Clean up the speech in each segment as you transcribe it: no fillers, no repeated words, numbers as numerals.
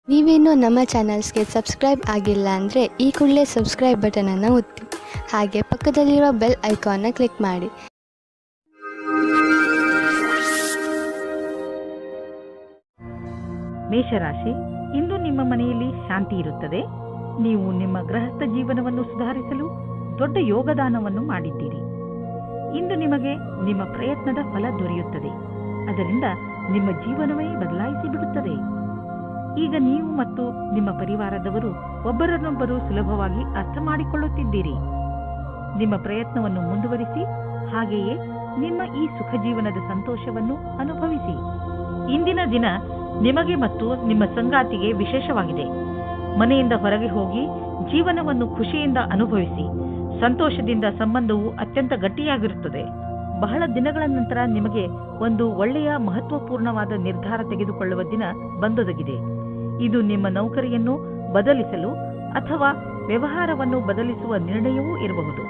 ನೀವೇನೂ ನಮ್ಮ ಚಾನಲ್ಸ್ಗೆ ಸಬ್ಸ್ಕ್ರೈಬ್ ಆಗಿಲ್ಲ ಅಂದರೆ ಈ ಕೂಡಲೇ ಸಬ್ಸ್ಕ್ರೈಬ್ ಬಟನನ್ನು ಒತ್ತಿ, ಹಾಗೆ ಪಕ್ಕದಲ್ಲಿರುವ ಬೆಲ್ ಐಕಾನ್ನ ಕ್ಲಿಕ್ ಮಾಡಿ. ಮೇಷರಾಶಿ, ಇಂದು ನಿಮ್ಮ ಮನೆಯಲ್ಲಿ ಶಾಂತಿ ಇರುತ್ತದೆ. ನೀವು ನಿಮ್ಮ ಗೃಹಸ್ಥ ಜೀವನವನ್ನು ಸುಧಾರಿಸಲು ದೊಡ್ಡ ಯೋಗದಾನವನ್ನು ಮಾಡಿದ್ದೀರಿ. ಇಂದು ನಿಮಗೆ ನಿಮ್ಮ ಪ್ರಯತ್ನದ ಫಲ ದೊರೆಯುತ್ತದೆ. ಅದರಿಂದ ನಿಮ್ಮ ಜೀವನವೇ ಬದಲಾಯಿಸಿ ಬಿಡುತ್ತದೆ. ಈಗ ನೀವು ಮತ್ತು ನಿಮ್ಮ ಪರಿವಾರದವರು ಒಬ್ಬರನ್ನೊಬ್ಬರು ಸುಲಭವಾಗಿ ಅರ್ಥ ಮಾಡಿಕೊಳ್ಳುತ್ತಿದ್ದೀರಿ. ನಿಮ್ಮ ಪ್ರಯತ್ನವನ್ನು ಮುಂದುವರಿಸಿ, ಹಾಗೆಯೇ ನಿಮ್ಮ ಈ ಸುಖ ಜೀವನದ ಸಂತೋಷವನ್ನು ಅನುಭವಿಸಿ. ಇಂದಿನ ದಿನ ನಿಮಗೆ ಮತ್ತು ನಿಮ್ಮ ಸಂಗಾತಿಗೆ ವಿಶೇಷವಾಗಿದೆ. ಮನೆಯಿಂದ ಹೊರಗೆ ಹೋಗಿ ಜೀವನವನ್ನು ಖುಷಿಯಿಂದ ಅನುಭವಿಸಿ. ಸಂತೋಷದಿಂದ ಸಂಬಂಧವು ಅತ್ಯಂತ ಗಟ್ಟಿಯಾಗಿರುತ್ತದೆ. ಬಹಳ ದಿನಗಳ ನಂತರ ನಿಮಗೆ ಒಂದು ಒಳ್ಳೆಯ ಮಹತ್ವಪೂರ್ಣವಾದ ನಿರ್ಧಾರ ತೆಗೆದುಕೊಳ್ಳುವ ದಿನ ಬಂದೊದಗಿದೆ. ಇದು ನಿಮ್ಮ ನೌಕರಿಯನ್ನು ಬದಲಿಸಲು ಅಥವಾ ವ್ಯವಹಾರವನ್ನು ಬದಲಿಸುವ ನಿರ್ಣಯವೂ ಇರಬಹುದು.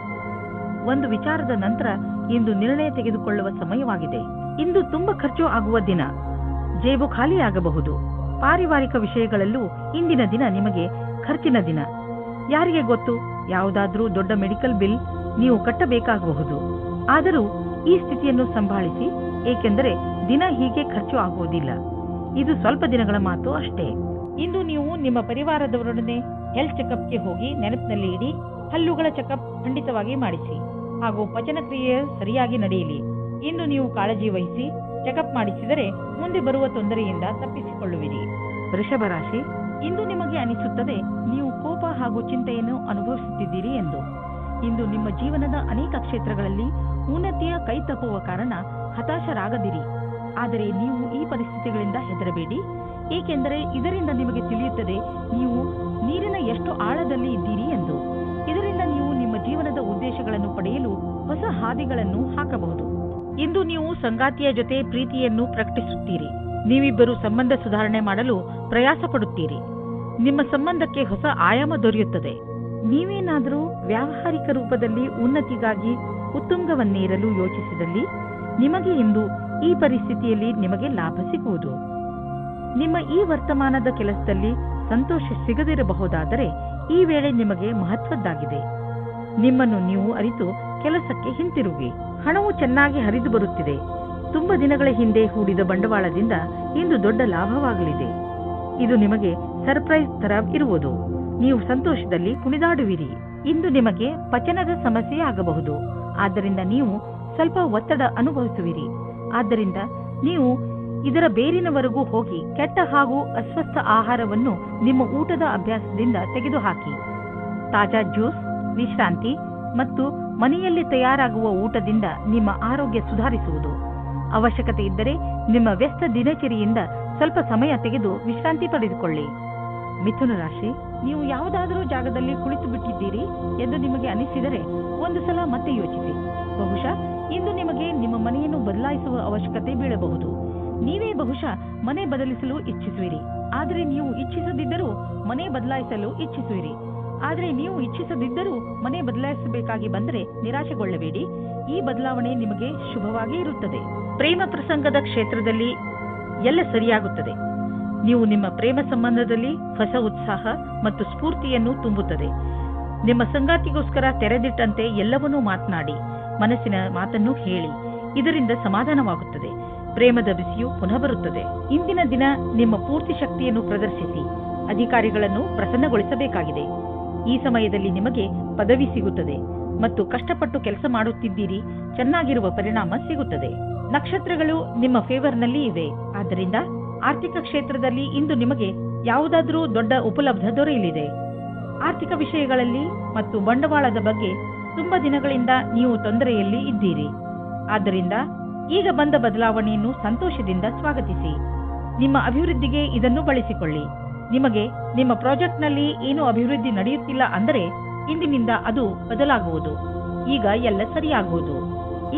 ಒಂದು ವಿಚಾರದ ನಂತರ ಇಂದು ನಿರ್ಣಯ ತೆಗೆದುಕೊಳ್ಳುವ ಸಮಯವಾಗಿದೆ. ಇಂದು ತುಂಬಾ ಖರ್ಚು ಆಗುವ ದಿನ, ಜೇಬು ಖಾಲಿಯಾಗಬಹುದು. ಪಾರಿವಾರಿಕ ವಿಷಯಗಳಲ್ಲೂ ಇಂದಿನ ದಿನ ನಿಮಗೆ ಖರ್ಚಿನ ದಿನ. ಯಾರಿಗೆ ಗೊತ್ತು, ಯಾವುದಾದ್ರೂ ದೊಡ್ಡ ಮೆಡಿಕಲ್ ಬಿಲ್ ನೀವು ಕಟ್ಟಬೇಕಾಗಬಹುದು. ಆದರೂ ಈ ಸ್ಥಿತಿಯನ್ನು ಸಂಭಾಳಿಸಿ, ಏಕೆಂದರೆ ದಿನ ಹೀಗೆ ಖರ್ಚು ಆಗುವುದಿಲ್ಲ. ಇದು ಸ್ವಲ್ಪ ದಿನಗಳ ಮಾತು ಅಷ್ಟೇ. ಇಂದು ನೀವು ನಿಮ್ಮ ಪರಿವಾರದವರೊಡನೆ ಹೆಲ್ತ್ ಚೆಕಪ್ಗೆ ಹೋಗಿ ನೆನಪಿನಲ್ಲಿ ಇಡಿ. ಹಲ್ಲುಗಳ ಚೆಕಪ್ ಖಂಡಿತವಾಗಿ ಮಾಡಿಸಿ, ಹಾಗೂ ಪಚನ ಕ್ರಿಯೆ ಸರಿಯಾಗಿ ನಡೆಯಲಿ. ಇಂದು ನೀವು ಕಾಳಜಿ ವಹಿಸಿ ಚೆಕಪ್ ಮಾಡಿಸಿದರೆ ಮುಂದೆ ಬರುವ ತೊಂದರೆಯಿಂದ ತಪ್ಪಿಸಿಕೊಳ್ಳುವಿರಿ. ವೃಷಭ ರಾಶಿ, ಇಂದು ನಿಮಗೆ ಅನಿಸುತ್ತದೆ ನೀವು ಕೋಪ ಹಾಗೂ ಚಿಂತೆಯನ್ನು ಅನುಭವಿಸುತ್ತಿದ್ದೀರಿ ಎಂದು. ಇಂದು ನಿಮ್ಮ ಜೀವನದ ಅನೇಕ ಕ್ಷೇತ್ರಗಳಲ್ಲಿ ಉನ್ನತಿಯ ಕೈ ತಪ್ಪುವ ಕಾರಣ ಹತಾಶರಾಗದಿರಿ. ಆದರೆ ನೀವು ಈ ಪರಿಸ್ಥಿತಿಗಳಿಂದ ಹೆದರಬೇಡಿ, ಏಕೆಂದರೆ ಇದರಿಂದ ನಿಮಗೆ ತಿಳಿಯುತ್ತದೆ ನೀವು ನೀರಿನ ಎಷ್ಟು ಆಳದಲ್ಲಿ ಇದ್ದೀರಿ ಎಂದು. ಇದರಿಂದ ನೀವು ನಿಮ್ಮ ಜೀವನದ ಉದ್ದೇಶಗಳನ್ನು ಪಡೆಯಲು ಹೊಸ ಹಾದಿಗಳನ್ನು ಹಾಕಬಹುದು. ಇಂದು ನೀವು ಸಂಗಾತಿಯ ಜೊತೆ ಪ್ರೀತಿಯನ್ನು ಪ್ರಕಟಿಸುತ್ತೀರಿ. ನೀವಿಬ್ಬರು ಸಂಬಂಧ ಸುಧಾರಣೆ ಮಾಡಲು ಪ್ರಯಾಸ ಪಡುತ್ತೀರಿ. ನಿಮ್ಮ ಸಂಬಂಧಕ್ಕೆ ಹೊಸ ಆಯಾಮ ದೊರೆಯುತ್ತದೆ. ನೀವೇನಾದರೂ ವ್ಯಾವಹಾರಿಕ ರೂಪದಲ್ಲಿ ಉನ್ನತಿಗಾಗಿ ಉತ್ತುಂಗವನ್ನೇರಲು ಯೋಚಿಸಿದಲ್ಲಿ ನಿಮಗೆ ಇಂದು ಈ ಪರಿಸ್ಥಿತಿಯಲ್ಲಿ ನಿಮಗೆ ಲಾಭ ಸಿಗುವುದು. ನಿಮ್ಮ ಈ ವರ್ತಮಾನದ ಕೆಲಸದಲ್ಲಿ ಸಂತೋಷ ಸಿಗದಿರಬಹುದಾದರೆ ಈ ವೇಳೆ ನಿಮಗೆ ಮಹತ್ವದ್ದಾಗಿದೆ. ನಿಮ್ಮನ್ನು ನೀವು ಅರಿತು ಕೆಲಸಕ್ಕೆ ಹಿಂತಿರುಗಿ. ಹಣವು ಚೆನ್ನಾಗಿ ಹರಿದು ಬರುತ್ತಿದೆ. ತುಂಬ ದಿನಗಳ ಹಿಂದೆ ಹೂಡಿದ ಬಂಡವಾಳದಿಂದ ಇಂದು ದೊಡ್ಡ ಲಾಭವಾಗಲಿದೆ. ಇದು ನಿಮಗೆ ಸರ್ಪ್ರೈಸ್ ತರ ಇರುವುದು. ನೀವು ಸಂತೋಷದಲ್ಲಿ ಕುಣಿದಾಡುವಿರಿ. ಇಂದು ನಿಮಗೆ ಪಚನದ ಸಮಸ್ಯೆ ಆಗಬಹುದು. ಆದ್ದರಿಂದ ನೀವು ಸ್ವಲ್ಪ ಒತ್ತಡ ಅನುಭವಿಸುವಿರಿ. ಆದ್ದರಿಂದ ನೀವು ಇದರ ಬೇರಿನವರೆಗೂ ಹೋಗಿ ಕೆಟ್ಟ ಹಾಗೂ ಅಸ್ವಸ್ಥ ಆಹಾರವನ್ನು ನಿಮ್ಮ ಊಟದ ಅಭ್ಯಾಸದಿಂದ ತೆಗೆದುಹಾಕಿ. ತಾಜಾ ಜ್ಯೂಸ್, ವಿಶ್ರಾಂತಿ ಮತ್ತು ಮನೆಯಲ್ಲಿ ತಯಾರಾಗುವ ಊಟದಿಂದ ನಿಮ್ಮ ಆರೋಗ್ಯ ಸುಧಾರಿಸುವುದು. ಅವಶ್ಯಕತೆ ಇದ್ದರೆ ನಿಮ್ಮ ವ್ಯಸ್ತ ದಿನಚರಿಯಿಂದ ಸ್ವಲ್ಪ ಸಮಯ ತೆಗೆದು ವಿಶ್ರಾಂತಿ ಪಡೆದುಕೊಳ್ಳಿ. ಮಿಥುನ ರಾಶಿ, ನೀವು ಯಾವುದಾದರೂ ಜಾಗದಲ್ಲಿ ಕುಳಿತು ಬಿಟ್ಟಿದ್ದೀರಿ ಎಂದು ನಿಮಗೆ ಅನಿಸಿದರೆ ಒಂದು ಸಲ ಮತ್ತೆ ಯೋಚಿಸಿ. ಬಹುಶಃ ಇಂದು ನಿಮಗೆ ನಿಮ್ಮ ಮನೆಯನ್ನು ಬದಲಾಯಿಸುವ ಅವಶ್ಯಕತೆ ಬೀಳಬಹುದು. ನೀವೇ ಬಹುಶಃ ಮನೆ ಬದಲಿಸಲು ಇಚ್ಛಿಸುವಿರಿ, ಆದರೆ ನೀವು ಇಚ್ಛಿಸದಿದ್ದರೂ ಮನೆ ಬದಲಾಯಿಸಲು ಇಚ್ಛಿಸುವಿರಿ. ಆದರೆ ನೀವು ಇಚ್ಛಿಸದಿದ್ದರೂ ಮನೆ ಬದಲಾಯಿಸಬೇಕಾಗಿ ಬಂದರೆ ನಿರಾಶೆಗೊಳ್ಳಬೇಡಿ. ಈ ಬದಲಾವಣೆ ನಿಮಗೆ ಶುಭವಾಗಿ ಇರುತ್ತದೆ. ಪ್ರೇಮ ಪ್ರಸಂಗದ ಕ್ಷೇತ್ರದಲ್ಲಿ ಎಲ್ಲ ಸರಿಯಾಗುತ್ತದೆ. ನೀವು ನಿಮ್ಮ ಪ್ರೇಮ ಸಂಬಂಧದಲ್ಲಿ ಹೊಸ ಉತ್ಸಾಹ ಮತ್ತು ಸ್ಫೂರ್ತಿಯನ್ನು ತುಂಬುತ್ತದೆ. ನಿಮ್ಮ ಸಂಗಾತಿಗೋಸ್ಕರ ತೆರೆದಿಟ್ಟಂತೆ ಎಲ್ಲವನ್ನೂ ಮಾತನಾಡಿ, ಮನಸ್ಸಿನ ಮಾತನ್ನು ಹೇಳಿ. ಇದರಿಂದ ಸಮಾಧಾನವಾಗುತ್ತದೆ. ಪ್ರೇಮದ ಬಿಸಿಯು ಪುನಃ ಬರುತ್ತದೆ. ಇಂದಿನ ದಿನ ನಿಮ್ಮ ಪೂರ್ತಿ ಶಕ್ತಿಯನ್ನು ಪ್ರದರ್ಶಿಸಿ ಅಧಿಕಾರಿಗಳನ್ನು ಪ್ರಸನ್ನಗೊಳಿಸಬೇಕಾಗಿದೆ. ಈ ಸಮಯದಲ್ಲಿ ನಿಮಗೆ ಪದವಿ ಸಿಗುತ್ತದೆ ಮತ್ತು ಕಷ್ಟಪಟ್ಟು ಕೆಲಸ ಮಾಡುತ್ತಿದ್ದೀರಿ. ಚೆನ್ನಾಗಿರುವ ಪರಿಣಾಮ ಸಿಗುತ್ತದೆ. ನಕ್ಷತ್ರಗಳು ನಿಮ್ಮ ಫೇವರ್ನಲ್ಲಿ ಇವೆ. ಆದ್ದರಿಂದ ಆರ್ಥಿಕ ಕ್ಷೇತ್ರದಲ್ಲಿ ಇಂದು ನಿಮಗೆ ಯಾವುದಾದರೂ ದೊಡ್ಡ ಉಪಲಬ್ಧ ದೊರೆಯಲಿದೆ. ಆರ್ಥಿಕ ವಿಷಯಗಳಲ್ಲಿ ಮತ್ತು ಬಂಡವಾಳದ ಬಗ್ಗೆ ತುಂಬಾ ದಿನಗಳಿಂದ ನೀವು ತೊಂದರೆಯಲ್ಲಿ ಇದ್ದೀರಿ. ಆದ್ದರಿಂದ ಈಗ ಬಂದ ಬದಲಾವಣೆಯನ್ನು ಸಂತೋಷದಿಂದ ಸ್ವಾಗತಿಸಿ. ನಿಮ್ಮ ಅಭಿವೃದ್ಧಿಗೆ ಇದನ್ನು ಬಳಸಿಕೊಳ್ಳಿ. ನಿಮಗೆ ನಿಮ್ಮ ಪ್ರಾಜೆಕ್ಟ್ನಲ್ಲಿ ಏನೂ ಅಭಿವೃದ್ಧಿ ನಡೆಯುತ್ತಿಲ್ಲ ಅಂದರೆ ಇಂದಿನಿಂದ ಅದು ಬದಲಾಗುವುದು. ಈಗ ಎಲ್ಲ ಸರಿಯಾಗುವುದು.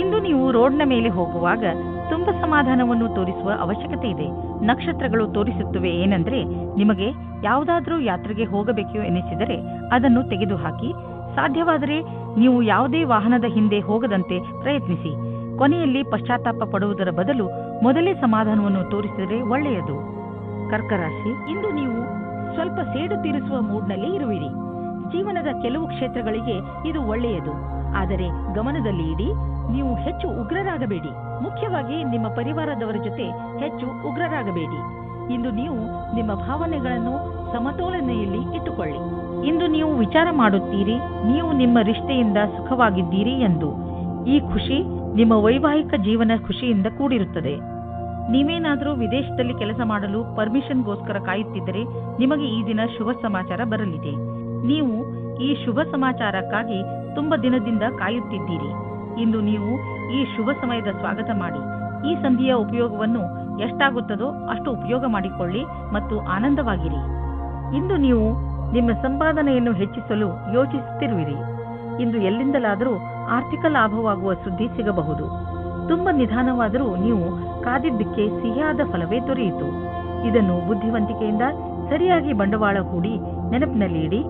ಇಂದು ನೀವು ರೋಡ್ನ ಮೇಲೆ ಹೋಗುವಾಗ ತುಂಬಾ ಸಮಾಧಾನವನ್ನು ತೋರಿಸುವ ಅವಶ್ಯಕತೆ ಇದೆ. ನಕ್ಷತ್ರಗಳು ತೋರಿಸುತ್ತವೆ ಏನೆಂದರೆ, ನಿಮಗೆ ಯಾವುದಾದ್ರೂ ಯಾತ್ರೆಗೆ ಹೋಗಬೇಕು ಎನಿಸಿದರೆ ಅದನ್ನು ತೆಗೆದುಹಾಕಿ. ಸಾಧ್ಯವಾದರೆ ನೀವು ಯಾವುದೇ ವಾಹನದ ಹಿಂದೆ ಹೋಗದಂತೆ ಪ್ರಯತ್ನಿಸಿ. ಕೊನೆಯಲ್ಲಿ ಪಶ್ಚಾತ್ತಾಪ ಪಡುವುದರ ಬದಲು ಮೊದಲೇ ಸಮಾಧಾನವನ್ನು ತೋರಿಸಿದರೆ ಒಳ್ಳೆಯದು. ಕರ್ಕ ರಾಶಿ, ಇಂದು ನೀವು ಸ್ವಲ್ಪ ಸೇಡು ತೀರಿಸುವ ಮೂಡ್ನಲ್ಲಿ ಇರುವಿರಿ. ಜೀವನದ ಕೆಲವು ಕ್ಷೇತ್ರಗಳಿಗೆ ಇದು ಒಳ್ಳೆಯದು, ಆದರೆ ಗಮನದಲ್ಲಿ ಇಡಿ, ನೀವು ಹೆಚ್ಚು ಉಗ್ರರಾಗಬೇಡಿ. ಮುಖ್ಯವಾಗಿ ನಿಮ್ಮ ಪರಿವಾರದವರ ಜೊತೆ ಹೆಚ್ಚು ಉಗ್ರರಾಗಬೇಡಿ. ಇಂದು ನೀವು ನಿಮ್ಮ ಭಾವನೆಗಳನ್ನು ಸಮತೋಲನೆಯಲ್ಲಿ ಇಟ್ಟುಕೊಳ್ಳಿ. ಇಂದು ನೀವು ವಿಚಾರ ಮಾಡುತ್ತೀರಿ, ನೀವು ನಿಮ್ಮ ರಿಶ್ತೆಯಿಂದ ಸುಖವಾಗಿದ್ದೀರಿ ಎಂದು. ಈ ಖುಷಿ ನಿಮ್ಮ ವೈವಾಹಿಕ ಜೀವನ ಖುಷಿಯಿಂದ ಕೂಡಿರುತ್ತದೆ. ನೀವೇನಾದರೂ ವಿದೇಶದಲ್ಲಿ ಕೆಲಸ ಮಾಡಲು ಪರ್ಮಿಷನ್ಗೋಸ್ಕರ ಕಾಯುತ್ತಿದ್ದರೆ ನಿಮಗೆ ಈ ದಿನ ಶುಭ ಸಮಾಚಾರ ಬರಲಿದೆ. ನೀವು ಈ ಶುಭ ಸಮಾಚಾರಕ್ಕಾಗಿ ತುಂಬ ದಿನದಿಂದ ಕಾಯುತ್ತಿದ್ದೀರಿ. ಇಂದು ನೀವು ಈ ಶುಭ ಸಮಯದ ಸ್ವಾಗತ ಮಾಡಿ. ಈ ಸಂಧಿಯ ಉಪಯೋಗವನ್ನು ಎಷ್ಟಾಗುತ್ತದೋ ಅಷ್ಟು ಉಪಯೋಗ ಮಾಡಿಕೊಳ್ಳಿ ಮತ್ತು ಆನಂದವಾಗಿರಿ. ಇಂದು ನೀವು ನಿಮ್ಮ ಸಂಪಾದನೆಯನ್ನು ಹೆಚ್ಚಿಸಲು ಯೋಚಿಸುತ್ತಿರುವಿರಿ. ಇಂದು ಎಲ್ಲಿಂದಲಾದರೂ ಆರ್ಥಿಕ ಲಾಭವಾಗುವ ಸುದ್ದಿ ಸಿಗಬಹುದು. ತುಂಬ ನಿಧಾನವಾದರೂ ನೀವು ಕಾದಿದ್ದಕ್ಕೆ ಸಿಹಿಯಾದ ಫಲವೇ ದೊರೆಯಿತು. ಇದನ್ನು ಬುದ್ಧಿವಂತಿಕೆಯಿಂದ ಸರಿಯಾಗಿ ಬಂಡವಾಳ ಹೂಡಿ ನೆನಪಿನಲ್ಲಿ ಇಡಿ.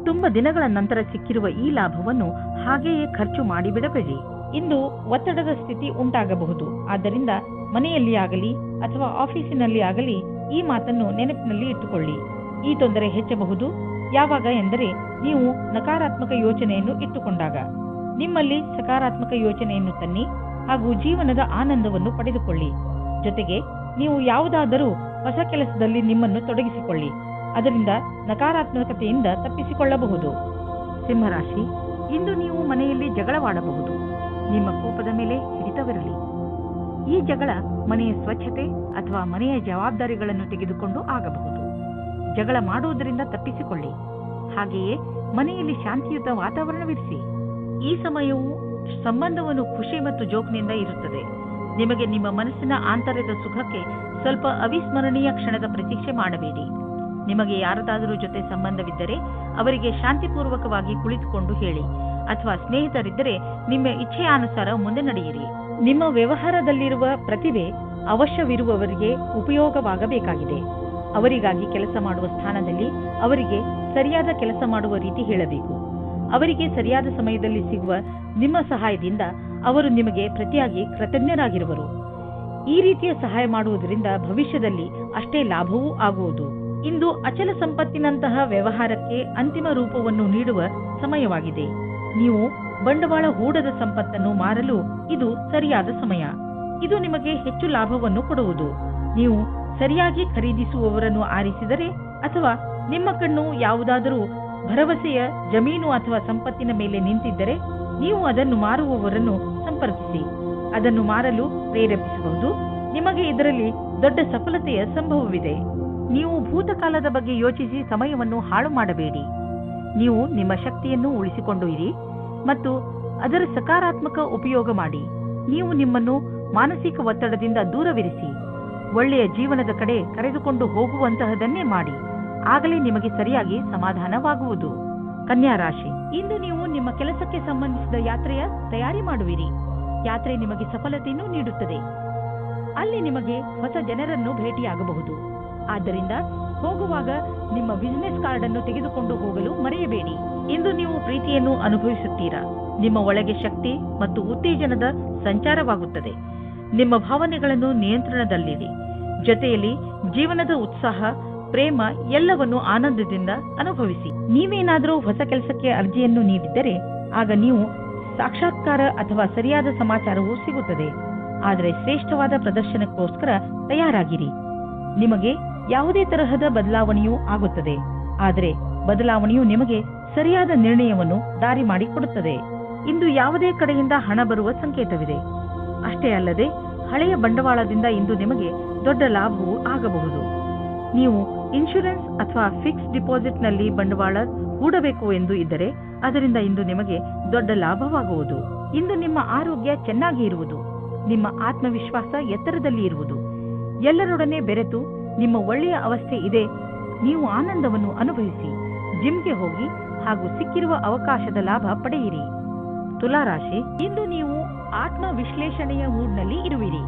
ತುಂಬ ದಿನಗಳ ನಂತರ ಸಿಕ್ಕಿರುವ ಈ ಲಾಭವನ್ನು ಹಾಗೆಯೇ ಖರ್ಚು ಮಾಡಿಬಿಡಬೇಡಿ. ಇಂದು ಒತ್ತಡದ ಸ್ಥಿತಿ ಉಂಟಾಗಬಹುದು. ಆದ್ದರಿಂದ ಮನೆಯಲ್ಲಿ ಆಗಲಿ ಅಥವಾ ಆಫೀಸಿನಲ್ಲಿ ಆಗಲಿ ಈ ಮಾತನ್ನು ನೆನಪಿನಲ್ಲಿ ಇಟ್ಟುಕೊಳ್ಳಿ. ಈ ತೊಂದರೆ ಹೆಚ್ಚಬಹುದು. ಯಾವಾಗ ಎಂದರೆ ನೀವು ನಕಾರಾತ್ಮಕ ಯೋಚನೆಯನ್ನು ಇಟ್ಟುಕೊಂಡಾಗ. ನಿಮ್ಮಲ್ಲಿ ಸಕಾರಾತ್ಮಕ ಯೋಚನೆಯನ್ನು ತನ್ನಿ ಹಾಗೂ ಜೀವನದ ಆನಂದವನ್ನು ಪಡೆದುಕೊಳ್ಳಿ. ಜೊತೆಗೆ ನೀವು ಯಾವುದಾದರೂ ಹೊಸ ಕೆಲಸದಲ್ಲಿ ನಿಮ್ಮನ್ನು ತೊಡಗಿಸಿಕೊಳ್ಳಿ. ಅದರಿಂದ ನಕಾರಾತ್ಮಕತೆಯಿಂದ ತಪ್ಪಿಸಿಕೊಳ್ಳಬಹುದು. ಸಿಂಹರಾಶಿ, ಇಂದು ನೀವು ಮನೆಯಲ್ಲಿ ಜಗಳವಾಡಬಹುದು. ನಿಮ್ಮ ಕೋಪದ ಮೇಲೆ ಹಿಡಿತವಿರಲಿ. ಈ ಜಗಳ ಮನೆಯ ಸ್ವಚ್ಛತೆ ಅಥವಾ ಮನೆಯ ಜವಾಬ್ದಾರಿಗಳನ್ನು ತೆಗೆದುಕೊಂಡು ಆಗಬಹುದು. ಜಗಳ ಮಾಡುವುದರಿಂದ ತಪ್ಪಿಸಿಕೊಳ್ಳಿ. ಹಾಗೆಯೇ ಮನೆಯಲ್ಲಿ ಶಾಂತಿಯುತ ವಾತಾವರಣವಿರಿಸಿ. ಈ ಸಮಯವು ಸಂಬಂಧವನ್ನು ಖುಷಿ ಮತ್ತು ಜೋಕ್ನಿಂದ ಇರುತ್ತದೆ. ನಿಮಗೆ ನಿಮ್ಮ ಮನಸ್ಸಿನ ಆಂತರ್ಯದ ಸುಖಕ್ಕೆ ಸ್ವಲ್ಪ ಅವಿಸ್ಮರಣೀಯ ಕ್ಷಣದ ಪ್ರತೀಕ್ಷೆ ಮಾಡಬೇಡಿ. ನಿಮಗೆ ಯಾರದಾದರೂ ಜೊತೆ ಸಂಬಂಧವಿದ್ದರೆ ಅವರಿಗೆ ಶಾಂತಿಪೂರ್ವಕವಾಗಿ ಕುಳಿತುಕೊಂಡು ಹೇಳಿ, ಅಥವಾ ಸ್ನೇಹಿತರಿದ್ದರೆ ನಿಮ್ಮ ಇಚ್ಛೆಯಾನುಸಾರ ಮುಂದೆ ನಡೆಯಿರಿ. ನಿಮ್ಮ ವ್ಯವಹಾರದಲ್ಲಿರುವ ಪ್ರತಿಭೆ ಅವಶ್ಯವಿರುವವರಿಗೆ ಉಪಯೋಗವಾಗಬೇಕಾಗಿದೆ. ಅವರಿಗಾಗಿ ಕೆಲಸ ಮಾಡುವ ಸ್ಥಾನದಲ್ಲಿ ಅವರಿಗೆ ಸರಿಯಾದ ಕೆಲಸ ಮಾಡುವ ರೀತಿ ಹೇಳಬೇಕು. ಅವರಿಗೆ ಸರಿಯಾದ ಸಮಯದಲ್ಲಿ ಸಿಗುವ ನಿಮ್ಮ ಸಹಾಯದಿಂದ ಅವರು ನಿಮಗೆ ಪ್ರತಿಯಾಗಿ ಕೃತಜ್ಞರಾಗಿರುವರು. ಈ ರೀತಿಯ ಸಹಾಯ ಮಾಡುವುದರಿಂದ ಭವಿಷ್ಯದಲ್ಲಿ ಅಷ್ಟೇ ಲಾಭವೂ ಆಗುವುದು. ಇಂದು ಅಚಲ ಸಂಪತ್ತಿನಂತಹ ವ್ಯವಹಾರಕ್ಕೆ ಅಂತಿಮ ರೂಪವನ್ನು ನೀಡುವ ಸಮಯವಾಗಿದೆ. ನೀವು ಬಂಡವಾಳ ಹೂಡದ ಸಂಪತ್ತನ್ನು ಮಾರಲು ಇದು ಸರಿಯಾದ ಸಮಯ. ಇದು ನಿಮಗೆ ಹೆಚ್ಚು ಲಾಭವನ್ನು ಕೊಡುವುದು. ನೀವು ಸರಿಯಾಗಿ ಖರೀದಿಸುವವರನ್ನು ಆರಿಸಿದರೆ ಅಥವಾ ನಿಮ್ಮ ಕಣ್ಣು ಯಾವುದಾದರೂ ಭರವಸೆಯ ಜಮೀನು ಅಥವಾ ಸಂಪತ್ತಿನ ಮೇಲೆ ನಿಂತಿದ್ದರೆ ನೀವು ಅದನ್ನು ಮಾರುವವರನ್ನು ಸಂಪರ್ಕಿಸಿ. ಅದನ್ನು ಮಾರಲು ಪ್ರೇರೇಪಿಸಬಹುದು. ನಿಮಗೆ ಇದರಲ್ಲಿ ದೊಡ್ಡ ಸಫಲತೆಯ ಸಂಭವವಿದೆ. ನೀವು ಭೂತಕಾಲದ ಬಗ್ಗೆ ಯೋಚಿಸಿ ಸಮಯವನ್ನು ಹಾಳು ಮಾಡಬೇಡಿ. ನೀವು ನಿಮ್ಮ ಶಕ್ತಿಯನ್ನು ಉಳಿಸಿಕೊಂಡು ಇರಿ ಮತ್ತು ಅದರ ಸಕಾರಾತ್ಮಕ ಉಪಯೋಗ ಮಾಡಿ. ನೀವು ನಿಮ್ಮನ್ನು ಮಾನಸಿಕ ಒತ್ತಡದಿಂದ ದೂರವಿರಿಸಿ. ಒಳ್ಳೆಯ ಜೀವನದ ಕಡೆ ಕರೆದುಕೊಂಡು ಹೋಗುವಂತಹದನ್ನೇ ಮಾಡಿ. ಆಗಲೇ ನಿಮಗೆ ಸರಿಯಾಗಿ ಸಮಾಧಾನವಾಗುವುದು. ಕನ್ಯಾ ರಾಶಿ, ಇಂದು ನೀವು ನಿಮ್ಮ ಕೆಲಸಕ್ಕೆ ಸಂಬಂಧಿಸಿದ ಯಾತ್ರೆಯ ತಯಾರಿ ಮಾಡುವಿರಿ. ಯಾತ್ರೆ ನಿಮಗೆ ಸಫಲತೆಯನ್ನು ನೀಡುತ್ತದೆ. ಅಲ್ಲಿ ನಿಮಗೆ ಹೊಸ ಜನರನ್ನು ಭೇಟಿಯಾಗಬಹುದು. ಆದ್ದರಿಂದ ಹೋಗುವಾಗ ನಿಮ್ಮ ಬಿಸಿನೆಸ್ ಕಾರ್ಡ್ ಅನ್ನು ತೆಗೆದುಕೊಂಡು ಹೋಗಲು ಮರೆಯಬೇಡಿ. ಇಂದು ನೀವು ಪ್ರೀತಿಯನ್ನು ಅನುಭವಿಸುತ್ತೀರಾ. ನಿಮ್ಮ ಒಳಗೆ ಶಕ್ತಿ ಮತ್ತು ಉತ್ತೇಜನದ ಸಂಚಾರವಾಗುತ್ತದೆ. ನಿಮ್ಮ ಭಾವನೆಗಳನ್ನು ನಿಯಂತ್ರಣದಲ್ಲಿಡಿ. ಜೊತೆಯಲ್ಲಿ ಜೀವನದ ಉತ್ಸಾಹ, ಪ್ರೇಮ ಎಲ್ಲವನ್ನು ಆನಂದದಿಂದ ಅನುಭವಿಸಿ. ನೀವೇನಾದರೂ ಹೊಸ ಕೆಲಸಕ್ಕೆ ಅರ್ಜಿಯನ್ನು ನೀಡಿದ್ದರೆ ಆಗ ನೀವು ಸಾಕ್ಷಾತ್ಕಾರ ಅಥವಾ ಸರಿಯಾದ ಸಮಾಚಾರವೂ ಸಿಗುತ್ತದೆ. ಆದರೆ ಶ್ರೇಷ್ಠವಾದ ಪ್ರದರ್ಶನಕ್ಕೋಸ್ಕರ ತಯಾರಾಗಿರಿ. ನಿಮಗೆ ಯಾವುದೇ ತರಹದ ಬದಲಾವಣೆಯೂ ಆಗುತ್ತದೆ. ಆದರೆ ಬದಲಾವಣೆಯು ನಿಮಗೆ ಸರಿಯಾದ ನಿರ್ಣಯವನ್ನು ದಾರಿ ಮಾಡಿಕೊಡುತ್ತದೆ. ಇಂದು ಯಾವುದೇ ಕಡೆಯಿಂದ ಹಣ ಬರುವ ಸಂಕೇತವಿದೆ. ಅಷ್ಟೇ ಅಲ್ಲದೆ ಹಳೆಯ ಬಂಡವಾಳದಿಂದ ಇಂದು ನಿಮಗೆ ದೊಡ್ಡ ಲಾಭವೂ ಆಗಬಹುದು. ನೀವು ಇನ್ಶೂರೆನ್ಸ್ ಅಥವಾ ಫಿಕ್ಸ್ ಡಿಪಾಸಿಟ್ನಲ್ಲಿ ಬಂಡವಾಳ ಹೂಡಬೇಕು ಎಂದು ಇದ್ದರೆ ಅದರಿಂದ ಇಂದು ನಿಮಗೆ ದೊಡ್ಡ ಲಾಭವಾಗುವುದು. ಇಂದು ನಿಮ್ಮ ಆರೋಗ್ಯ ಚೆನ್ನಾಗಿ ಇರುವುದು. ನಿಮ್ಮ ಆತ್ಮವಿಶ್ವಾಸ ಎತ್ತರದಲ್ಲಿ ಇರುವುದು. ಎಲ್ಲರೊಡನೆ ಬೆರೆತು ನಿಮ್ಮ ಒಳ್ಳೆಯ ಅವಸ್ಥೆ ಇದೆ. ನೀವು ಆನಂದವನ್ನು ಅನುಭವಿಸಿ. ಜಿಮ್ಗೆ ಹೋಗಿ ಹಾಗೂ ಸಿಕ್ಕಿರುವ ಅವಕಾಶದ ಲಾಭ ಪಡೆಯಿರಿ. ತುಲಾರಾಶಿ, ಇಂದು ನೀವು ಆತ್ಮ ವಿಶ್ಲೇಷಣೆಯ ಮೂಡ್ನಲ್ಲಿ ಇರುವಿರಿ.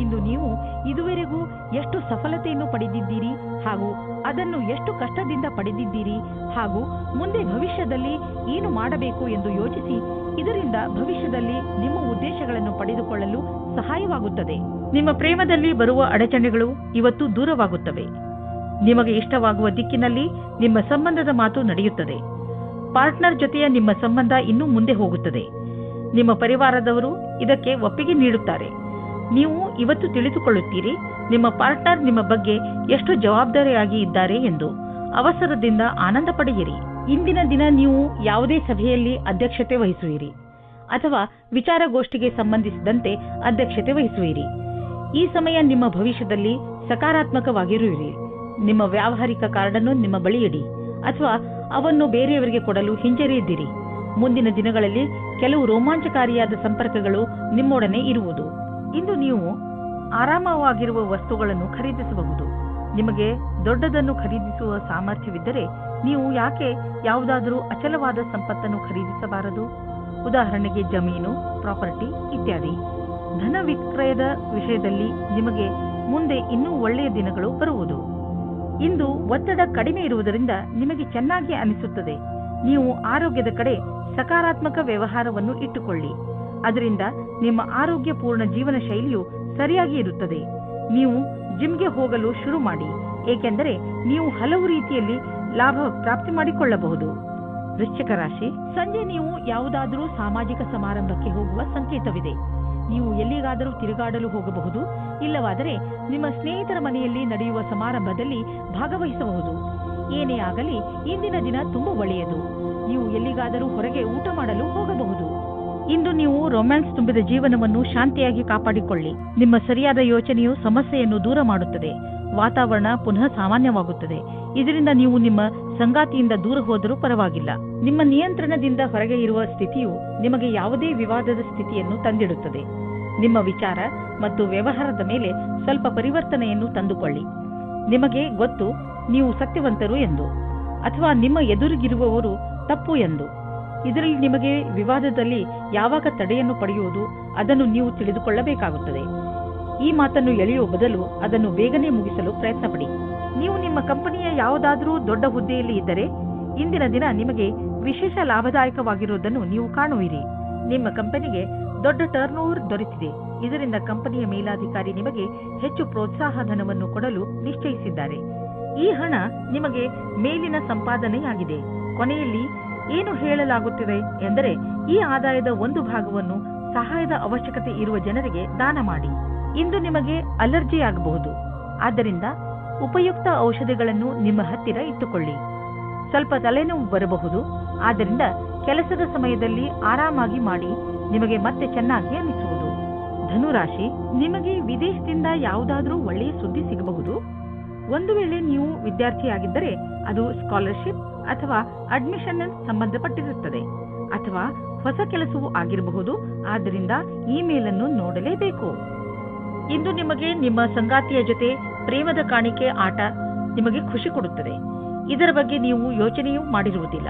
ಇಂದು ನೀವು ಇದುವರೆಗೂ ಎಷ್ಟು ಸಫಲತೆಯನ್ನು ಪಡೆದಿದ್ದೀರಿ ಹಾಗೂ ಅದನ್ನು ಎಷ್ಟು ಕಷ್ಟದಿಂದ ಪಡೆದಿದ್ದೀರಿ ಹಾಗೂ ಮುಂದೆ ಭವಿಷ್ಯದಲ್ಲಿ ಏನು ಮಾಡಬೇಕು ಎಂದು ಯೋಚಿಸಿ. ಇದರಿಂದ ಭವಿಷ್ಯದಲ್ಲಿ ನಿಮ್ಮ ಉದ್ದೇಶಗಳನ್ನು ಪಡೆದುಕೊಳ್ಳಲು ಸಹಾಯವಾಗುತ್ತದೆ. ನಿಮ್ಮ ಪ್ರೇಮದಲ್ಲಿ ಬರುವ ಅಡಚಣೆಗಳು ಇವತ್ತು ದೂರವಾಗುತ್ತವೆ. ನಿಮಗೆ ಇಷ್ಟವಾಗುವ ದಿಕ್ಕಿನಲ್ಲಿ ನಿಮ್ಮ ಸಂಬಂಧದ ಮಾತು ನಡೆಯುತ್ತದೆ. ಪಾರ್ಟ್ನರ್ ಜೊತೆಯ ನಿಮ್ಮ ಸಂಬಂಧ ಇನ್ನೂ ಮುಂದೆ ಹೋಗುತ್ತದೆ. ನಿಮ್ಮ ಪರಿವಾರದವರು ಇದಕ್ಕೆ ಒಪ್ಪಿಗೆ ನೀಡುತ್ತಾರೆ. ನೀವು ಇವತ್ತು ತಿಳಿದುಕೊಳ್ಳುತ್ತೀರಿ ನಿಮ್ಮ ಪಾರ್ಟ್ನರ್ ನಿಮ್ಮ ಬಗ್ಗೆ ಎಷ್ಟು ಜವಾಬ್ದಾರಿಯಾಗಿ ಇದ್ದಾರೆ ಎಂದು. ಅವಸರದಿಂದ ಆನಂದ ಪಡೆಯಿರಿ. ಇಂದಿನ ದಿನ ನೀವು ಯಾವುದೇ ಸಭೆಯಲ್ಲಿ ಅಧ್ಯಕ್ಷತೆ ವಹಿಸುವಿರಿ ಅಥವಾ ವಿಚಾರಗೋಷ್ಠಿಗೆ ಸಂಬಂಧಿಸಿದಂತೆ ಅಧ್ಯಕ್ಷತೆ ವಹಿಸುವಿರಿ. ಈ ಸಮಯ ನಿಮ್ಮ ಭವಿಷ್ಯದಲ್ಲಿ ಸಕಾರಾತ್ಮಕವಾಗಿರುವಿರಿ. ನಿಮ್ಮ ವ್ಯಾವಹಾರಿಕ ಕಾರ್ಡನ್ನು ನಿಮ್ಮ ಬಳಿ ಇಡಿ ಅಥವಾ ಅವನ್ನು ಬೇರೆಯವರಿಗೆ ಕೊಡಲು ಹಿಂಜರಿಯದಿರಿ. ಮುಂದಿನ ದಿನಗಳಲ್ಲಿ ಕೆಲವು ರೋಮಾಂಚಕಾರಿಯಾದ ಸಂಪರ್ಕಗಳು ನಿಮ್ಮೊಡನೆ ಇರುವುದು. ಇಂದು ನೀವು ಆರಾಮವಾಗಿರುವ ವಸ್ತುಗಳನ್ನು ಖರೀದಿಸಬಹುದು. ನಿಮಗೆ ದೊಡ್ಡದನ್ನು ಖರೀದಿಸುವ ಸಾಮರ್ಥ್ಯವಿದ್ದರೆ ನೀವು ಯಾಕೆ ಯಾವುದಾದರೂ ಅಚಲವಾದ ಸಂಪತ್ತನ್ನು ಖರೀದಿಸಬಾರದು? ಉದಾಹರಣೆಗೆ ಜಮೀನು, ಪ್ರಾಪರ್ಟಿ ಇತ್ಯಾದಿ. ಧನ ವಿಕ್ರಯದ ವಿಷಯದಲ್ಲಿ ನಿಮಗೆ ಮುಂದೆ ಇನ್ನೂ ಒಳ್ಳೆಯ ದಿನಗಳು ಬರುವುದು. ಇಂದು ಒತ್ತಡ ಕಡಿಮೆ ಇರುವುದರಿಂದ ನಿಮಗೆ ಚೆನ್ನಾಗಿ ಅನಿಸುತ್ತದೆ. ನೀವು ಆರೋಗ್ಯದ ಕಡೆ ಸಕಾರಾತ್ಮಕ ವ್ಯವಹಾರವನ್ನು ಇಟ್ಟುಕೊಳ್ಳಿ. ಅದರಿಂದ ನಿಮ್ಮ ಆರೋಗ್ಯಪೂರ್ಣ ಜೀವನ ಶೈಲಿಯು ಸರಿಯಾಗಿ ಇರುತ್ತದೆ. ನೀವು ಜಿಮ್ಗೆ ಹೋಗಲು ಶುರು ಮಾಡಿ, ಏಕೆಂದರೆ ನೀವು ಹಲವು ರೀತಿಯಲ್ಲಿ ಲಾಭ ಪ್ರಾಪ್ತಿ ಮಾಡಿಕೊಳ್ಳಬಹುದು. ವೃಶ್ಚಿಕ ರಾಶಿ, ಸಂಜೆ ನೀವು ಯಾವುದಾದರೂ ಸಾಮಾಜಿಕ ಸಮಾರಂಭಕ್ಕೆ ಹೋಗುವ ಸಂಕೇತವಿದೆ. ನೀವು ಎಲ್ಲಿಗಾದರೂ ತಿರುಗಾಡಲು ಹೋಗಬಹುದು. ಇಲ್ಲವಾದರೆ ನಿಮ್ಮ ಸ್ನೇಹಿತರ ಮನೆಯಲ್ಲಿ ನಡೆಯುವ ಸಮಾರಂಭದಲ್ಲಿ ಭಾಗವಹಿಸಬಹುದು. ಏನೇ ಆಗಲಿ ಇಂದಿನ ದಿನ ತುಂಬಾ ಒಳ್ಳೆಯದು. ನೀವು ಎಲ್ಲಿಗಾದರೂ ಹೊರಗೆ ಊಟ ಮಾಡಲು ಹೋಗಬಹುದು. ಇಂದು ನೀವು ರೊಮ್ಯಾನ್ಸ್ ತುಂಬಿದ ಜೀವನವನ್ನು ಶಾಂತಿಯಾಗಿ ಕಾಪಾಡಿಕೊಳ್ಳಿ. ನಿಮ್ಮ ಸರಿಯಾದ ಯೋಚನೆಯು ಸಮಸ್ಯೆಯನ್ನು ದೂರ ಮಾಡುತ್ತದೆ. ವಾತಾವರಣ ಪುನಃ ಸಾಮಾನ್ಯವಾಗುತ್ತದೆ. ಇದರಿಂದ ನೀವು ನಿಮ್ಮ ಸಂಗಾತಿಯಿಂದ ದೂರ ಹೋದರೂ ಪರವಾಗಿಲ್ಲ. ನಿಮ್ಮ ನಿಯಂತ್ರಣದಿಂದ ಹೊರಗೆ ಇರುವ ಸ್ಥಿತಿಯು ನಿಮಗೆ ಯಾವುದೇ ವಿವಾದದ ಸ್ಥಿತಿಯನ್ನು ತಂದಿಡುತ್ತದೆ. ನಿಮ್ಮ ವಿಚಾರ ಮತ್ತು ವ್ಯವಹಾರದ ಮೇಲೆ ಸ್ವಲ್ಪ ಪರಿವರ್ತನೆಯನ್ನು ತಂದುಕೊಳ್ಳಿ. ನಿಮಗೆ ಗೊತ್ತು ನೀವು ಸತ್ಯವಂತರು ಎಂದು, ಅಥವಾ ನಿಮ್ಮ ಎದುರಿಗಿರುವವರು ತಪ್ಪು ಎಂದು. ಇದರಲ್ಲಿ ನಿಮಗೆ ವಿವಾದದಲ್ಲಿ ಯಾವಾಗ ತಡೆಯನ್ನು ಪಡೆಯುವುದು ಅದನ್ನು ನೀವು ತಿಳಿದುಕೊಳ್ಳಬೇಕಾಗುತ್ತದೆ. ಈ ಮಾತನ್ನು ಎಳೆಯುವ ಬದಲು ಅದನ್ನು ಬೇಗನೆ ಮುಗಿಸಲು ಪ್ರಯತ್ನಪಡಿ. ನೀವು ನಿಮ್ಮ ಕಂಪನಿಯ ಯಾವುದಾದರೂ ದೊಡ್ಡ ಹುದ್ದೆಯಲ್ಲಿ ಇದ್ದರೆ ಇಂದಿನ ದಿನ ನಿಮಗೆ ವಿಶೇಷ ಲಾಭದಾಯಕವಾಗಿರುವುದನ್ನು ನೀವು ಕಾಣುವಿರಿ. ನಿಮ್ಮ ಕಂಪನಿಗೆ ದೊಡ್ಡ ಟರ್ನ್ ಓವರ್ ದೊರೆತಿದೆ. ಇದರಿಂದ ಕಂಪನಿಯ ಮೇಲಾಧಿಕಾರಿ ನಿಮಗೆ ಹೆಚ್ಚು ಪ್ರೋತ್ಸಾಹ ಧನವನ್ನು ಕೊಡಲು ನಿಶ್ಚಯಿಸಿದ್ದಾರೆ. ಈ ಹಣ ನಿಮಗೆ ಮೇಲಿನ ಸಂಪಾದನೆಯಾಗಿದೆ. ಕೊನೆಯಲ್ಲಿ ಏನು ಹೇಳಲಾಗುತ್ತಿದೆ ಎಂದರೆ ಈ ಆದಾಯದ ಒಂದು ಭಾಗವನ್ನು ಸಹಾಯದ ಅವಶ್ಯಕತೆ ಇರುವ ಜನರಿಗೆ ದಾನ ಮಾಡಿ. ಇಂದು ನಿಮಗೆ ಅಲರ್ಜಿ ಆಗಬಹುದು. ಆದ್ದರಿಂದ ಉಪಯುಕ್ತ ಔಷಧಿಗಳನ್ನು ನಿಮ್ಮ ಹತ್ತಿರ ಇಟ್ಟುಕೊಳ್ಳಿ. ಸ್ವಲ್ಪ ತಲೆನೋವು ಬರಬಹುದು. ಆದ್ದರಿಂದ ಕೆಲಸದ ಸಮಯದಲ್ಲಿ ಆರಾಮಾಗಿ ಮಾಡಿ, ನಿಮಗೆ ಮತ್ತೆ ಚೆನ್ನಾಗಿ ಅನಿಸುವುದು. ಧನುರಾಶಿ, ನಿಮಗೆ ವಿದೇಶದಿಂದ ಯಾವುದಾದ್ರೂ ಒಳ್ಳೆಯ ಸುದ್ದಿ ಸಿಗಬಹುದು. ಒಂದು ವೇಳೆ ನೀವು ವಿದ್ಯಾರ್ಥಿಯಾಗಿದ್ದರೆ ಅದು ಸ್ಕಾಲರ್ಶಿಪ್ ಅಥವಾ ಅಡ್ಮಿಷನ್ ಸಂಬಂಧಪಟ್ಟಿರುತ್ತದೆ, ಅಥವಾ ಹೊಸ ಕೆಲಸವೂ ಆಗಿರಬಹುದು. ಆದ್ದರಿಂದ ಇಮೇಲ್ ಅನ್ನು ನೋಡಲೇಬೇಕು. ಇಂದು ನಿಮಗೆ ನಿಮ್ಮ ಸಂಗಾತಿಯ ಜೊತೆ ಪ್ರೇಮದ ಕಾಣಿಕೆ ಆಟ ನಿಮಗೆ ಖುಷಿ ಕೊಡುತ್ತದೆ. ಇದರ ಬಗ್ಗೆ ನೀವು ಯೋಚನೆಯೂ ಮಾಡಿರುವುದಿಲ್ಲ.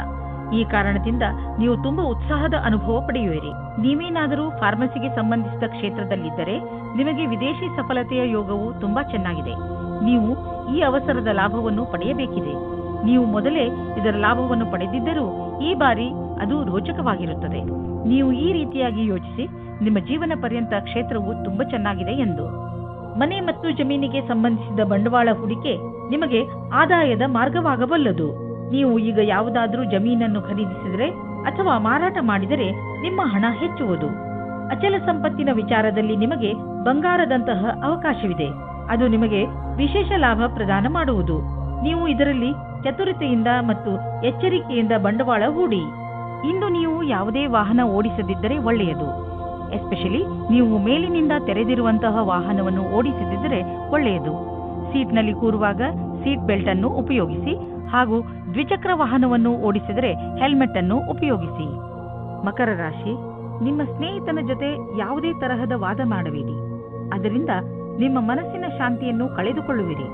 ಈ ಕಾರಣದಿಂದ ನೀವು ತುಂಬಾ ಉತ್ಸಾಹದ ಅನುಭವ ಪಡೆಯುವಿರಿ. ನೀವೇನಾದರೂ ಫಾರ್ಮಸಿಗೆ ಸಂಬಂಧಿಸಿದ ಕ್ಷೇತ್ರದಲ್ಲಿದ್ದರೆ ನಿಮಗೆ ವಿದೇಶಿ ಸಫಲತೆಯ ಯೋಗವು ತುಂಬಾ ಚೆನ್ನಾಗಿದೆ. ನೀವು ಈ ಅವಸರದ ಲಾಭವನ್ನು ಪಡೆಯಬೇಕಿದೆ. ನೀವು ಮೊದಲೇ ಇದರ ಲಾಭವನ್ನು ಪಡೆದಿದ್ದರೂ ಈ ಬಾರಿ ಅದು ರೋಚಕವಾಗಿರುತ್ತದೆ. ನೀವು ಈ ರೀತಿಯಾಗಿ ಯೋಚಿಸಿ, ನಿಮ್ಮ ಜೀವನ ಪರ್ಯಂತ ಕ್ಷೇತ್ರವು ತುಂಬಾ ಚೆನ್ನಾಗಿದೆ ಎಂದು. ಮನೆ ಮತ್ತು ಜಮೀನಿಗೆ ಸಂಬಂಧಿಸಿದ ಬಂಡವಾಳ ಹೂಡಿಕೆ ನಿಮಗೆ ಆದಾಯದ ಮಾರ್ಗವಾಗಬಲ್ಲದು. ನೀವು ಈಗ ಯಾವುದಾದ್ರೂ ಜಮೀನನ್ನು ಖರೀದಿಸಿದರೆ ಅಥವಾ ಮಾರಾಟ ಮಾಡಿದರೆ ನಿಮ್ಮ ಹಣ ಹೆಚ್ಚುವುದು. ಅಚಲ ಸಂಪತ್ತಿನ ವಿಚಾರದಲ್ಲಿ ನಿಮಗೆ ಬಂಗಾರದಂತಹ ಅವಕಾಶವಿದೆ. ಅದು ನಿಮಗೆ ವಿಶೇಷ ಲಾಭ ಪ್ರದಾನ ಮಾಡುವುದು. ನೀವು ಇದರಲ್ಲಿ ಚತುರತೆಯಿಂದ ಮತ್ತು ಎಚ್ಚರಿಕೆಯಿಂದ ಬಂಡವಾಳ ಹೂಡಿ. ಇಂದು ನೀವು ಯಾವುದೇ ವಾಹನ ಓಡಿಸದಿದ್ದರೆ ಒಳ್ಳೆಯದು. ಎಸ್ಪೆಷಲಿ ನೀವು ಮೇಲಿನಿಂದ ತೆರೆದಿರುವಂತಹ ವಾಹನವನ್ನು ಓಡಿಸದಿದ್ದರೆ ಒಳ್ಳೆಯದು. ಸೀಟ್ನಲ್ಲಿ ಕೂರುವಾಗ ಸೀಟ್ ಬೆಲ್ಟ್ ಅನ್ನು ಉಪಯೋಗಿಸಿ ಹಾಗೂ ದ್ವಿಚಕ್ರ ವಾಹನವನ್ನು ಓಡಿಸಿದರೆ ಹೆಲ್ಮೆಟ್ ಅನ್ನು ಉಪಯೋಗಿಸಿ. ಮಕರ ರಾಶಿ, ನಿಮ್ಮ ಸ್ನೇಹಿತನ ಜೊತೆ ಯಾವುದೇ ತರಹದ ವಾದ ಮಾಡಬೇಡಿ. ಅದರಿಂದ ನಿಮ್ಮ ಮನಸ್ಸಿನ ಶಾಂತಿಯನ್ನು ಕಳೆದುಕೊಳ್ಳುವಿರಿ.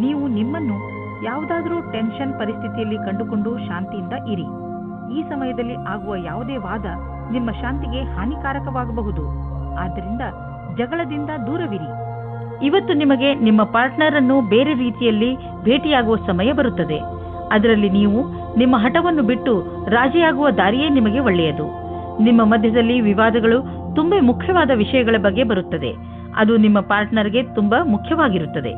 ನೀವು ನಿಮ್ಮನ್ನು ಯಾವುದಾದರೂ ಟೆನ್ಷನ್ ಪರಿಸ್ಥಿತಿಯಲ್ಲಿ ಕಂಡುಕೊಂಡು ಶಾಂತಿಯಿಂದ ಇರಿ. ಈ ಸಮಯದಲ್ಲಿ ಆಗುವ ಯಾವುದೇ ವಾದ ನಿಮ್ಮ ಶಾಂತಿಗೆ ಹಾನಿಕಾರಕವಾಗಬಹುದು. ಆದ್ದರಿಂದ ಜಗಳದಿಂದ ದೂರವಿರಿ. ಇವತ್ತು ನಿಮಗೆ ನಿಮ್ಮ ಪಾರ್ಟ್ನರ್ ಅನ್ನು ಬೇರೆ ರೀತಿಯಲ್ಲಿ ಭೇಟಿಯಾಗುವ ಸಮಯ ಬರುತ್ತದೆ. ಅದರಲ್ಲಿ ನೀವು ನಿಮ್ಮ ಹಠವನ್ನು ಬಿಟ್ಟು ರಾಜಿಯಾಗುವ ದಾರಿಯೇ ನಿಮಗೆ ಒಳ್ಳೆಯದು. ನಿಮ್ಮ ಮಧ್ಯದಲ್ಲಿ ವಿವಾದಗಳು ತುಂಬಾ ಮುಖ್ಯವಾದ ವಿಷಯಗಳ ಬಗ್ಗೆ ಬರುತ್ತದೆ. ಅದು ನಿಮ್ಮ ಪಾರ್ಟ್ನರ್ಗೆ ತುಂಬಾ ಮುಖ್ಯವಾಗಿರುತ್ತದೆ.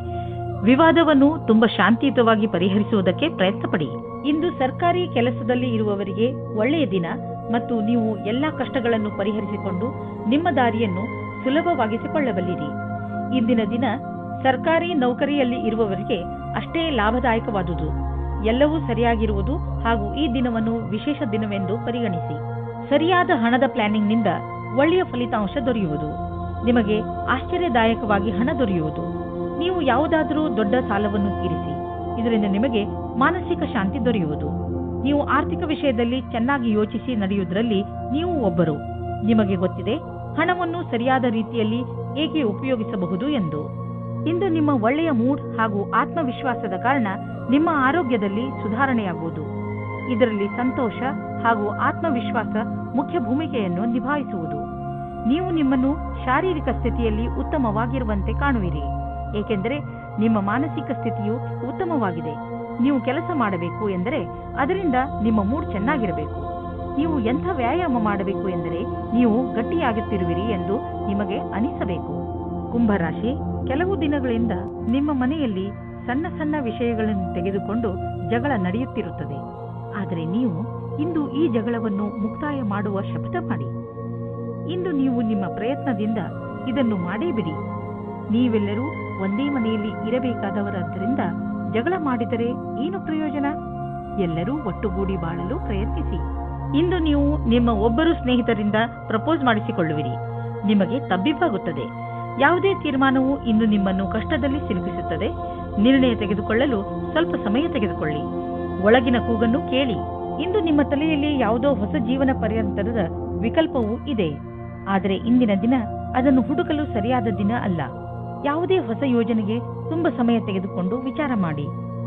ವಿವಾದವನ್ನು ತುಂಬಾ ಶಾಂತಿಯುತವಾಗಿ ಪರಿಹರಿಸುವುದಕ್ಕೆ ಪ್ರಯತ್ನ ಪಡಿ. ಇಂದು ಸರ್ಕಾರಿ ಕೆಲಸದಲ್ಲಿ ಇರುವವರಿಗೆ ಒಳ್ಳೆಯ ದಿನ ಮತ್ತು ನೀವು ಎಲ್ಲಾ ಕಷ್ಟಗಳನ್ನು ಪರಿಹರಿಸಿಕೊಂಡು ನಿಮ್ಮ ದಾರಿಯನ್ನು ಸುಲಭವಾಗಿಸಿಕೊಳ್ಳಬಲ್ಲಿರಿ. ಇಂದಿನ ದಿನ ಸರ್ಕಾರಿ ನೌಕರಿಯಲ್ಲಿ ಇರುವವರಿಗೆ ಅಷ್ಟೇ ಲಾಭದಾಯಕವಾದುದು. ಎಲ್ಲವೂ ಸರಿಯಾಗಿರುವುದು ಹಾಗೂ ಈ ದಿನವನ್ನು ವಿಶೇಷ ದಿನವೆಂದು ಪರಿಗಣಿಸಿ. ಸರಿಯಾದ ಹಣದ ಪ್ಲಾನಿಂಗ್ನಿಂದ ಒಳ್ಳೆಯ ಫಲಿತಾಂಶ ದೊರೆಯುವುದು. ನಿಮಗೆ ಆಶ್ಚರ್ಯದಾಯಕವಾಗಿ ಹಣ ದೊರೆಯುವುದು. ನೀವು ಯಾವುದಾದರೂ ದೊಡ್ಡ ಸಾಲವನ್ನು ತೀರಿಸಿ. ಇದರಿಂದ ನಿಮಗೆ ಮಾನಸಿಕ ಶಾಂತಿ ದೊರೆಯುವುದು. ನೀವು ಆರ್ಥಿಕ ವಿಷಯದಲ್ಲಿ ಚೆನ್ನಾಗಿ ಯೋಚಿಸಿ ನಡೆಯುವುದರಲ್ಲಿ ನೀವು ಒಬ್ಬರು. ನಿಮಗೆ ಗೊತ್ತಿದೆ ಹಣವನ್ನು ಸರಿಯಾದ ರೀತಿಯಲ್ಲಿ ಹೇಗೆ ಉಪಯೋಗಿಸಬಹುದು ಎಂದು. ಇಂದು ನಿಮ್ಮ ಒಳ್ಳೆಯ ಮೂಡ್ ಹಾಗೂ ಆತ್ಮವಿಶ್ವಾಸದ ಕಾರಣ ನಿಮ್ಮ ಆರೋಗ್ಯದಲ್ಲಿ ಸುಧಾರಣೆಯಾಗುವುದು. ಇದರಲ್ಲಿ ಸಂತೋಷ ಹಾಗೂ ಆತ್ಮವಿಶ್ವಾಸ ಮುಖ್ಯ ಭೂಮಿಕೆಯನ್ನು ನಿಭಾಯಿಸುವುದು. ನೀವು ನಿಮ್ಮನ್ನು ಶಾರೀರಿಕ ಸ್ಥಿತಿಯಲ್ಲಿ ಉತ್ತಮವಾಗಿರುವಂತೆ ಕಾಣುವಿರಿ, ಏಕೆಂದರೆ ನಿಮ್ಮ ಮಾನಸಿಕ ಸ್ಥಿತಿಯು ಉತ್ತಮವಾಗಿದೆ. ನೀವು ಕೆಲಸ ಮಾಡಬೇಕು ಎಂದರೆ ಅದರಿಂದ ನಿಮ್ಮ ಮೂಡ್ ಚೆನ್ನಾಗಿರಬೇಕು. ನೀವು ಎಂಥ ವ್ಯಾಯಾಮ ಮಾಡಬೇಕು ಎಂದರೆ ನೀವು ಗಟ್ಟಿಯಾಗುತ್ತಿರುವಿರಿ ಎಂದು ನಿಮಗೆ ಅನಿಸಬೇಕು. ಕುಂಭರಾಶಿ, ಕೆಲವು ದಿನಗಳಿಂದ ನಿಮ್ಮ ಮನೆಯಲ್ಲಿ ಸಣ್ಣ ಸಣ್ಣ ವಿಷಯಗಳನ್ನು ತೆಗೆದುಕೊಂಡು ಜಗಳ ನಡೆಯುತ್ತಿರುತ್ತದೆ. ಆದರೆ ನೀವು ಇಂದು ಈ ಜಗಳವನ್ನು ಮುಕ್ತಾಯ ಮಾಡುವ ಶಪಥ ಮಾಡಿ. ಇಂದು ನೀವು ನಿಮ್ಮ ಪ್ರಯತ್ನದಿಂದ ಇದನ್ನು ಮಾಡೇ ಬಿಡಿ. ನೀವೆಲ್ಲರೂ ಒಂದೇ ಮನೆಯಲ್ಲಿ ಇರಬೇಕಾದವರಾದ್ದರಿಂದ ಜಗಳ ಮಾಡಿದರೆ ಏನು ಪ್ರಯೋಜನ? ಎಲ್ಲರೂ ಒಟ್ಟುಗೂಡಿ ಬಾಳಲು ಪ್ರಯತ್ನಿಸಿ. ಇಂದು ನೀವು ನಿಮ್ಮ ಒಬ್ಬರು ಸ್ನೇಹಿತರಿಂದ ಪ್ರಪೋಸ್ ಮಾಡಿಸಿಕೊಳ್ಳುವಿರಿ. ನಿಮಗೆ ತಬ್ಬಿಬ್ಬಾಗುತ್ತದೆ. ಯಾವುದೇ ತೀರ್ಮಾನವು ಇಂದು ನಿಮ್ಮನ್ನು ಕಷ್ಟದಲ್ಲಿ ಸಿಲುಕಿಸುತ್ತದೆ. ನಿರ್ಣಯ ತೆಗೆದುಕೊಳ್ಳಲು ಸ್ವಲ್ಪ ಸಮಯ ತೆಗೆದುಕೊಳ್ಳಿ. ಒಳಗಿನ ಕೂಗನ್ನು ಕೇಳಿ. ಇಂದು ನಿಮ್ಮ ತಲೆಯಲ್ಲಿ ಯಾವುದೋ ಹೊಸ ಜೀವನ ಪರ್ಯಂತರದ ವಿಕಲ್ಪವೂ ಇದೆ. ಆದರೆ ಇಂದಿನ ದಿನ ಅದನ್ನು ಹುಡುಕಲು ಸರಿಯಾದ ದಿನ ಅಲ್ಲ. ಯಾವುದೇ ಹೊಸ ಯೋಜನೆಗೆ ತುಂಬಾ ಸಮಯ ತೆಗೆದುಕೊಂಡು ವಿಚಾರ ಮಾಡಿ.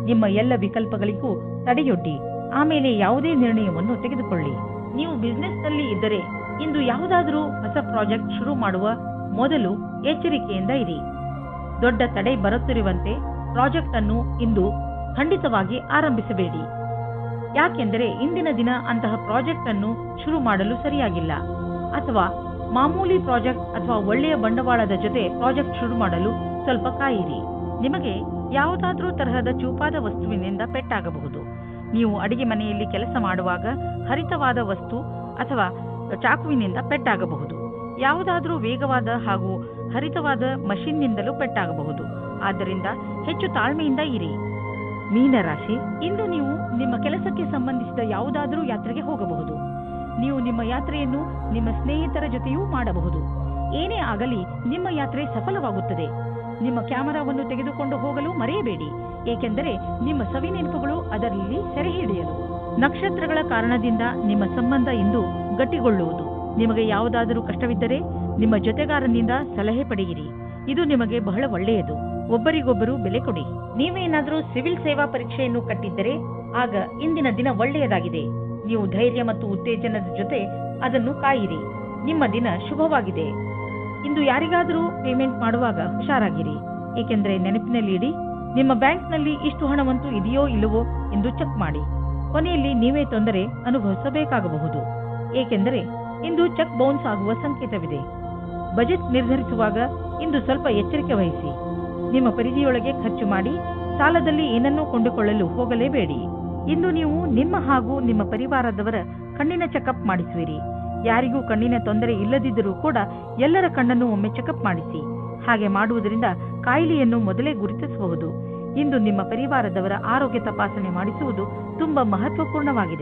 ನಿಮ್ಮ ಎಲ್ಲ ವಿಕಲ್ಪಗಳಿಗೂ ತಡೆಯೊಡ್ಡಿ. ಆಮೇಲೆ ಯಾವುದೇ ನಿರ್ಣಯವನ್ನು ತೆಗೆದುಕೊಳ್ಳಿ. ನೀವು ಬಿಸಿನೆಸ್ನಲ್ಲಿ ಇದ್ದರೆ ಇಂದು ಯಾವುದಾದರೂ ಹೊಸ ಪ್ರಾಜೆಕ್ಟ್ ಶುರು ಮಾಡುವ ಮೊದಲು ಎಚ್ಚರಿಕೆಯಿಂದ ಇರಿ. ದೊಡ್ಡ ತಡೆ ಬರುತ್ತಿರುವಂತೆ ಪ್ರಾಜೆಕ್ಟ್ ಅನ್ನು ಇಂದು ಖಂಡಿತವಾಗಿ ಆರಂಭಿಸಬೇಡಿ. ಯಾಕೆಂದರೆ ಇಂದಿನ ದಿನ ಅಂತಹ ಪ್ರಾಜೆಕ್ಟ್ ಅನ್ನು ಶುರು ಮಾಡಲು ಸರಿಯಾಗಿಲ್ಲ. ಅಥವಾ ಮಾಮೂಲಿ ಪ್ರಾಜೆಕ್ಟ್ ಅಥವಾ ಒಳ್ಳೆಯ ಬಂಡವಾಳದ ಜೊತೆ ಪ್ರಾಜೆಕ್ಟ್ ಶುರು ಮಾಡಲು ಸ್ವಲ್ಪ ಕಾಯಿರಿ. ನಿಮಗೆ ಯಾವುದಾದ್ರೂ ತರಹದ ಚೂಪಾದ ವಸ್ತುವಿನಿಂದ ಪೆಟ್ಟಾಗಬಹುದು. ನೀವು ಅಡಿಗೆ ಮನೆಯಲ್ಲಿ ಕೆಲಸ ಮಾಡುವಾಗ ಹರಿತವಾದ ವಸ್ತು ಅಥವಾ ಚಾಕುವಿನಿಂದ ಪೆಟ್ಟಾಗಬಹುದು. ಯಾವುದಾದ್ರೂ ವೇಗವಾದ ಹಾಗೂ ಹರಿತವಾದ ಮಷಿನ್ನಿಂದಲೂ ಪೆಟ್ಟಾಗಬಹುದು. ಆದ್ದರಿಂದ ಹೆಚ್ಚು ತಾಳ್ಮೆಯಿಂದ ಇರಿ. ಮೀನರಾಶಿ, ಇಂದು ನೀವು ನಿಮ್ಮ ಕೆಲಸಕ್ಕೆ ಸಂಬಂಧಿಸಿದ ಯಾವುದಾದರೂ ಯಾತ್ರೆಗೆ ಹೋಗಬಹುದು. ನೀವು ನಿಮ್ಮ ಯಾತ್ರೆಯನ್ನು ನಿಮ್ಮ ಸ್ನೇಹಿತರ ಜೊತೆಯೂ ಮಾಡಬಹುದು. ಏನೇ ಆಗಲಿ ನಿಮ್ಮ ಯಾತ್ರೆ ಸಫಲವಾಗುತ್ತದೆ. ನಿಮ್ಮ ಕ್ಯಾಮೆರಾವನ್ನು ತೆಗೆದುಕೊಂಡು ಹೋಗಲು ಮರೆಯಬೇಡಿ, ಏಕೆಂದರೆ ನಿಮ್ಮ ಸವಿನೆನಪುಗಳು ಅದರಲ್ಲಿ ಸೆರೆ ಹಿಡಿಯಲು. ನಕ್ಷತ್ರಗಳ ಕಾರಣದಿಂದ ನಿಮ್ಮ ಸಂಬಂಧ ಇಂದು ಗಟ್ಟಿಗೊಳ್ಳುವುದು. ನಿಮಗೆ ಯಾವುದಾದರೂ ಕಷ್ಟವಿದ್ದರೆ ನಿಮ್ಮ ಜೊತೆಗಾರನಿಂದ ಸಲಹೆ ಪಡೆಯಿರಿ. ಇದು ನಿಮಗೆ ಬಹಳ ಒಳ್ಳೆಯದು. ಒಬ್ಬರಿಗೊಬ್ಬರು ಬೆಲೆ ಕೊಡಿ. ನೀವೇನಾದರೂ ಸಿವಿಲ್ ಸೇವಾ ಪರೀಕ್ಷೆಯನ್ನು ಕಟ್ಟಿದ್ದರೆ ಆಗ ಇಂದಿನ ದಿನ ಒಳ್ಳೆಯದಾಗಿದೆ. ನೀವು ಧೈರ್ಯ ಮತ್ತು ಉತ್ತೇಜನದ ಜೊತೆ ಅದನ್ನು ಕಾಯಿರಿ. ನಿಮ್ಮ ದಿನ ಶುಭವಾಗಿದೆ. ಇಂದು ಯಾರಿಗಾದರೂ ಪೇಮೆಂಟ್ ಮಾಡುವಾಗ ಹುಷಾರಾಗಿರಿ, ಏಕೆಂದರೆ ನೆನಪಿನಲ್ಲಿ ಇಡಿ, ನಿಮ್ಮ ಬ್ಯಾಂಕ್ನಲ್ಲಿ ಇಷ್ಟು ಹಣವಂತೂ ಇದೆಯೋ ಇಲ್ಲವೋ ಎಂದು ಚೆಕ್ ಮಾಡಿ. ಕೊನೆಯಲ್ಲಿ ನೀವೇ ತೊಂದರೆ ಅನುಭವಿಸಬೇಕಾಗಬಹುದು, ಏಕೆಂದರೆ ಇಂದು ಚೆಕ್ ಬೌನ್ಸ್ ಆಗುವ ಸಂಕೇತವಿದೆ. ಬಜೆಟ್ ನಿರ್ಧರಿಸುವಾಗ ಇಂದು ಸ್ವಲ್ಪ ಎಚ್ಚರಿಕೆ ವಹಿಸಿ. ನಿಮ್ಮ ಪರಿಧಿಯೊಳಗೆ ಖರ್ಚು ಮಾಡಿ. ಸಾಲದಲ್ಲಿ ಏನನ್ನೂ ಕೊಂಡುಕೊಳ್ಳಲು ಹೋಗಲೇಬೇಡಿ. ಇಂದು ನೀವು ನಿಮ್ಮ ಹಾಗೂ ನಿಮ್ಮ ಪರಿವಾರದವರ ಕಣ್ಣಿನ ಚೆಕಪ್ ಮಾಡಿಸುವಿರಿ. ಯಾರಿಗೂ ಕಣ್ಣಿನ ತೊಂದರೆ ಇಲ್ಲದಿದ್ದರೂ ಕೂಡ ಎಲ್ಲರ ಕಣ್ಣನ್ನು ಒಮ್ಮೆ ಚೆಕಪ್ ಮಾಡಿಸಿ. ಹಾಗೆ ಮಾಡುವುದರಿಂದ ಕಾಯಿಲೆಯನ್ನು ಮೊದಲೇ ಗುರುತಿಸಬಹುದು. ಇಂದು ನಿಮ್ಮ ಪರಿವಾರದವರ ಆರೋಗ್ಯ ತಪಾಸಣೆ ಮಾಡಿಸುವುದು ತುಂಬಾ ಮಹತ್ವಪೂರ್ಣವಾಗಿದೆ.